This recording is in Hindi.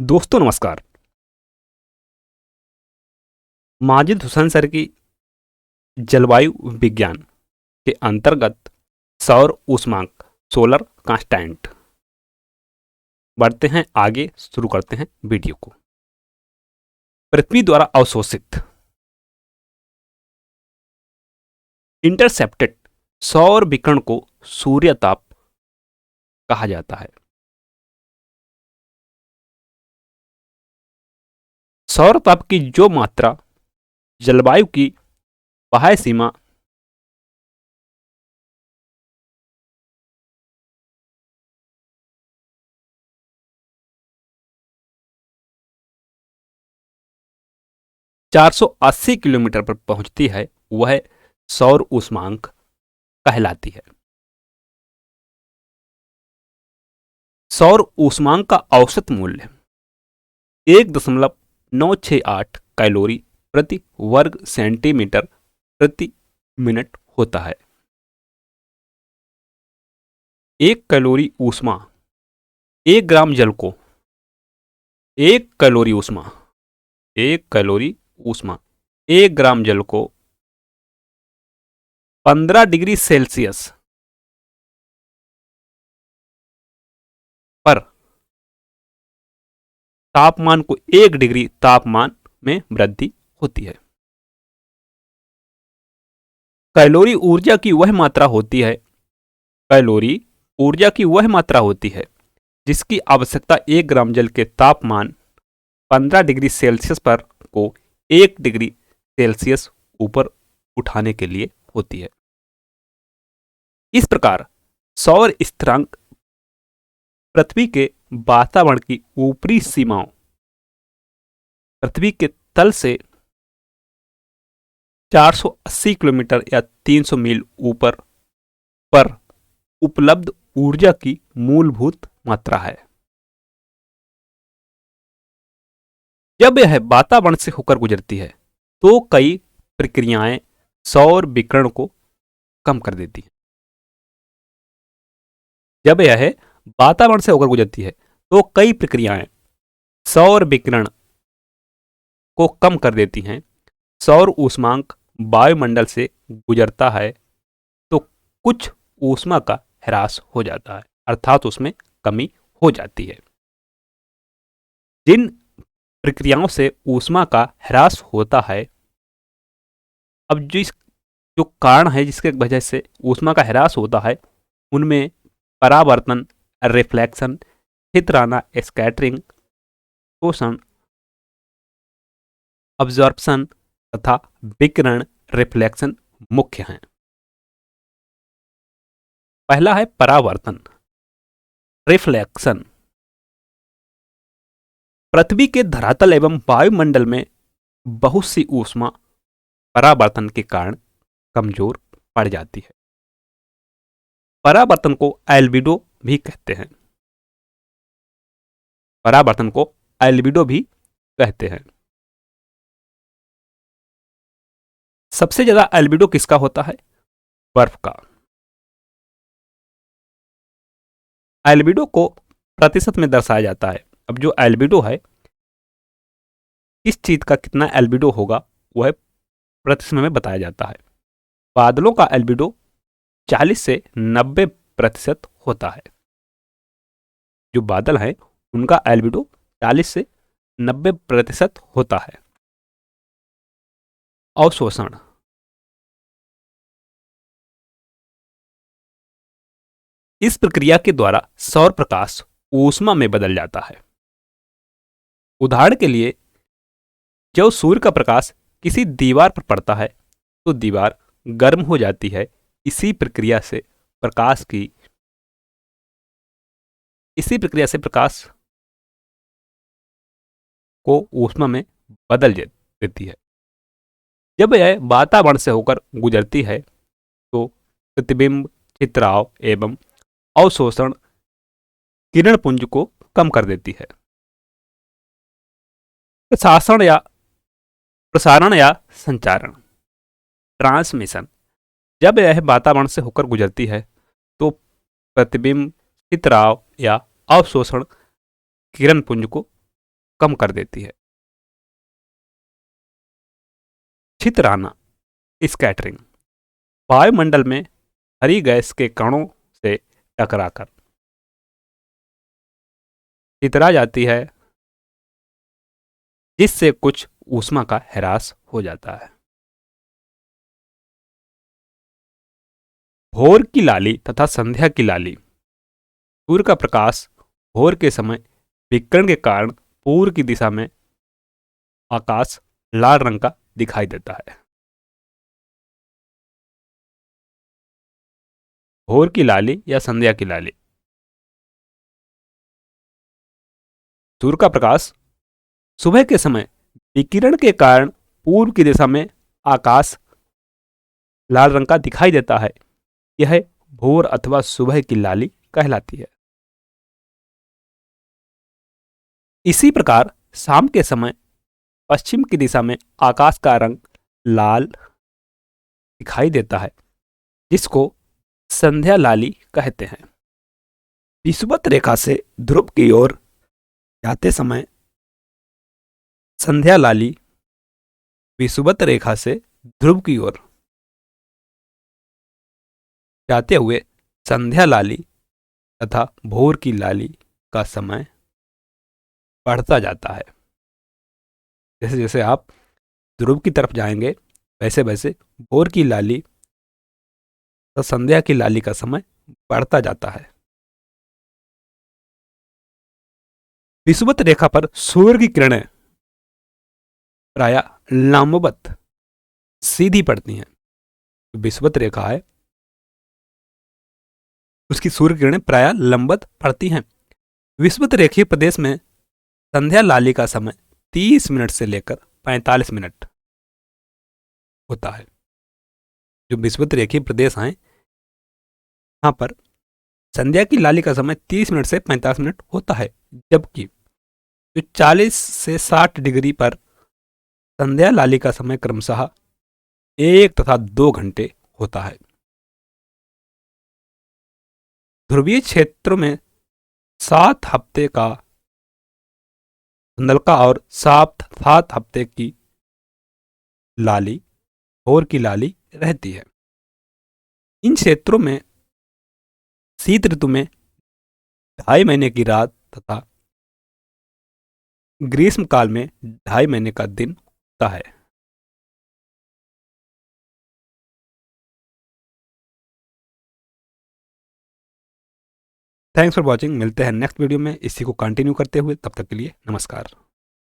दोस्तों नमस्कार। माजिद हुसैन सर की जलवायु विज्ञान के अंतर्गत सौर ऊष्मांक सोलर कांस्टेंट बढ़ते हैं आगे। शुरू करते हैं वीडियो को। पृथ्वी द्वारा अवशोषित इंटरसेप्टेड सौर विकिरण को सूर्य ताप कहा जाता है। सौर ताप की जो मात्रा जलवायु की बाह्य सीमा 480 किलोमीटर पर पहुंचती है वह सौर ऊष्मांक कहलाती है। सौर ऊष्मांक का औसत मूल्य 1.968 कैलोरी प्रति वर्ग सेंटीमीटर प्रति मिनट होता है। 1 कैलोरी ऊष्मा 1 ग्राम जल को 1 कैलोरी ऊष्मा 1 कैलोरी ऊष्मा 1 ग्राम जल को 15 डिग्री सेल्सियस पर तापमान को 1 डिग्री तापमान में वृद्धि होती है। कैलोरी ऊर्जा की वह मात्रा होती है कैलोरी ऊर्जा की वह मात्रा होती है जिसकी आवश्यकता 1 ग्राम जल के तापमान 15 डिग्री सेल्सियस पर को 1 डिग्री सेल्सियस ऊपर उठाने के लिए होती है। इस प्रकार सौर स्थिरांक पृथ्वी के वातावरण की ऊपरी सीमाओं पृथ्वी के तल से 480 किलोमीटर या 300 मील ऊपर पर उपलब्ध ऊर्जा की मूलभूत मात्रा है। जब यह वातावरण से होकर गुजरती है तो कई प्रक्रियाएं सौर विकिरण को कम कर देती हैं। जब यह वातावरण से होकर गुजरती है तो कई प्रक्रियाएं सौर विकिरण को कम कर देती हैं। सौर ऊष्मांक वायुमंडल से गुजरता है तो कुछ ऊष्मा का ह्रास हो जाता है, अर्थात उसमें कमी हो जाती है। जिन प्रक्रियाओं से ऊष्मा का ह्रास होता है, अब जो कारण है जिसके वजह से ऊष्मा का ह्रास होता है उनमें परावर्तन, रिफ्लेक्शन, छितराना, स्कैटरिंग, शोषण, अब्जॉर्प्शन तथा विकिरण रिफ्लेक्शन मुख्य हैं। पहला है परावर्तन, रिफ्लेक्शन। पृथ्वी के धरातल एवं वायुमंडल में बहुत सी ऊष्मा परावर्तन के कारण कमजोर पड़ जाती है। परावर्तन को एल्बिडो भी कहते हैं। परावर्तन को एल्बिडो भी कहते हैं। सबसे ज्यादा एल्बिडो किसका होता है? बर्फ का। एल्बिडो को प्रतिशत में दर्शाया जाता है। अब जो एल्बिडो है, किस चीज का कितना एल्बिडो होगा वह प्रतिशत में बताया जाता है। बादलों का एल्बिडो 40 से 90% होता है। जो बादल हैं उनका एल्बिडो 40 से 90% होता है। अवशोषण, इस प्रक्रिया के द्वारा सौर प्रकाश ऊष्मा में बदल जाता है। उदाहरण के लिए जब सूर्य का प्रकाश किसी दीवार पर पड़ता है तो दीवार गर्म हो जाती है। इसी प्रक्रिया से प्रकाश को ऊष्मा में बदल देती है। जब यह वातावरण से होकर गुजरती है तो प्रतिबिंब, छितराव एवं अवशोषण किरण पुंज को कम कर देती है। प्रसारण या संचारण, ट्रांसमिशन। जब यह वातावरण से होकर गुजरती है तो प्रतिबिंब, छितराव या अवशोषण किरण पुंज को कम कर देती है। छितराना, स्कैटरिंग, वायुमंडल में हरी गैस के कणों से टकराकर छितरा जाती है, जिससे कुछ ऊष्मा का ह्रास हो जाता है। भोर की लाली तथा संध्या की लाली, सूर्य का प्रकाश भोर के समय विकिरण के कारण पूर्व की दिशा में आकाश लाल रंग का दिखाई देता है। भोर की लाली या संध्या की लाली, सूर्य का प्रकाश सुबह के समय विकिरण के कारण पूर्व की दिशा में आकाश लाल रंग का दिखाई देता है। यह भोर अथवा सुबह की लाली कहलाती है। इसी प्रकार शाम के समय पश्चिम की दिशा में आकाश का रंग लाल दिखाई देता है, जिसको संध्या लाली कहते हैं। विषुवत रेखा से ध्रुव की ओर जाते समय संध्या लाली विषुवत रेखा से ध्रुव की ओर जाते हुए संध्या लाली तथा भोर की लाली का समय बढ़ता जाता है। जैसे जैसे आप ध्रुव की तरफ जाएंगे वैसे वैसे भोर की लाली तथा संध्या की लाली का समय बढ़ता जाता है। विषुवत रेखा पर सूर्य की किरणें प्रायः लंबवत सीधी पड़ती हैं। विषुवत रेखा है उसकी सूर्य किरणें प्रायः लंबवत पड़ती हैं। विषुवत रेखीय प्रदेश में संध्या लाली का समय 30 मिनट से लेकर 45 मिनट होता है। जो विषुवत रेखीय प्रदेश हैं यहाँ पर संध्या की लाली का समय 30 मिनट से 45 मिनट होता है, जबकि जो 40 से 60 डिग्री पर संध्या लाली का समय क्रमशः 1 तथा 2 घंटे होता है। ध्रुवीय क्षेत्रों में 7 हफ्ते का धुंधलका और 7 हफ्ते की लाली भोर की लाली रहती है। इन क्षेत्रों में शीत ऋतु में 2.5 महीने की रात तथा ग्रीष्म काल में 2.5 महीने का दिन होता है। Thanks for watching. मिलते हैं नेक्स्ट वीडियो में इसी को कंटिन्यू करते हुए। तब तक के लिए नमस्कार।